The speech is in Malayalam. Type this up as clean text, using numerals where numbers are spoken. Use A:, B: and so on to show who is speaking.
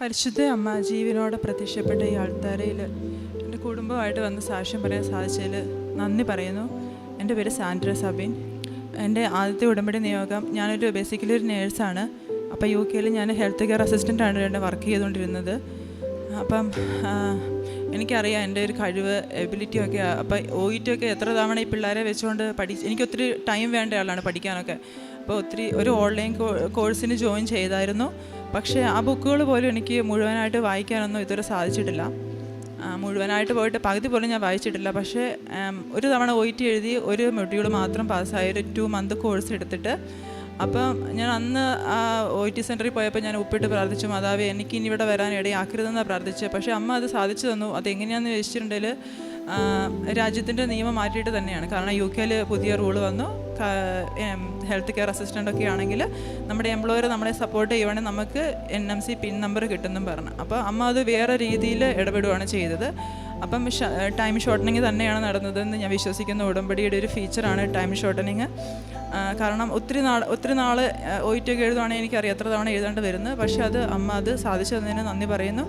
A: പരിശുദ്ധ അമ്മ ജീവനോടെ പ്രത്യക്ഷപ്പെട്ട ഈ ആൾത്താരയിൽ എൻ്റെ കുടുംബമായിട്ട് വന്ന് സാക്ഷ്യം പറയാൻ സാധിച്ചതിൽ നന്ദി പറയുന്നു. എൻ്റെ പേര് സാൻഡ്ര സബിൻ. എൻ്റെ ആദ്യത്തെ ഉടമ്പടി നിയോഗം, ഞാനൊരു ബേസിക്കലി ഒരു നേഴ്സാണ്. അപ്പോൾ UK ഞാൻ ഹെൽത്ത് കെയർ അസിസ്റ്റൻ്റാണ് വർക്ക് ചെയ്തുകൊണ്ടിരുന്നത്. അപ്പം എനിക്കറിയാം എൻ്റെ ഒരു കഴിവ് എബിലിറ്റിയൊക്കെ. അപ്പോൾ OET എത്ര തവണ ഈ പിള്ളേരെ വെച്ചുകൊണ്ട് എനിക്കൊത്തിരി ടൈം വേണ്ട ആളാണ് പഠിക്കാനൊക്കെ. അപ്പോൾ ഒരു ഓൺലൈൻ കോഴ്സിന് ജോയിൻ ചെയ്തായിരുന്നു. പക്ഷേ ആ ബുക്കുകൾ പോലും എനിക്ക് മുഴുവനായിട്ട് വായിക്കാനൊന്നും ഇതുവരെ സാധിച്ചിട്ടില്ല. മുഴുവനായിട്ട് പോയിട്ട് പകുതി പോലും ഞാൻ വായിച്ചിട്ടില്ല. പക്ഷേ ഒരു തവണ OET എഴുതി ഒരു മൊഡ്യൂൾ മാത്രം പാസ്സായി, ഒരു 2 മന്ത് കോഴ്സ് എടുത്തിട്ട്. അപ്പം ഞാൻ അന്ന് ആ OET സെൻറ്ററിൽ പോയപ്പോൾ ഞാൻ ഉപ്പിട്ട് പ്രാർത്ഥിച്ചു, മാതാവേ എനിക്ക് ഇനി ഇവിടെ വരാൻ ഇടയാക്കരുതെന്നാണ് പ്രാർത്ഥിച്ചത്. പക്ഷേ അമ്മ അത് സാധിച്ചു തന്നു. അതെങ്ങനെയാണെന്ന് ചോദിച്ചിട്ടുണ്ടെങ്കിൽ രാജ്യത്തിൻ്റെ നിയമം മാറ്റിയിട്ട് തന്നെയാണ്. കാരണം UK പുതിയ റൂള് വന്നു. ഹെൽത്ത് കെയർ അസിസ്റ്റൻ്റൊക്കെ ആണെങ്കിൽ നമ്മുടെ എംപ്ലോയർ നമ്മളെ സപ്പോർട്ട് ചെയ്യുവാണെങ്കിൽ നമുക്ക് NMC പിൻ നമ്പർ കിട്ടുമെന്നും പറഞ്ഞു. അപ്പോൾ അമ്മ അത് വേറെ രീതിയിൽ ഇടപെടുകയാണ് ചെയ്തത്. അപ്പം ടൈം ഷോർട്ടനിങ് തന്നെയാണ് നടന്നതെന്ന് ഞാൻ വിശ്വസിക്കുന്ന. ഉടമ്പടിയുടെ ഒരു ഫീച്ചറാണ് ടൈം ഷോർട്ടനിങ്. കാരണം ഒത്തിരി നാൾ OET എഴുതുവാണെങ്കിൽ എനിക്കറിയാം എത്ര തവണ എഴുതേണ്ടി വരുന്നത്. പക്ഷേ അമ്മ അത് സാധിച്ചു തന്നതിന് നന്ദി പറയുന്നു.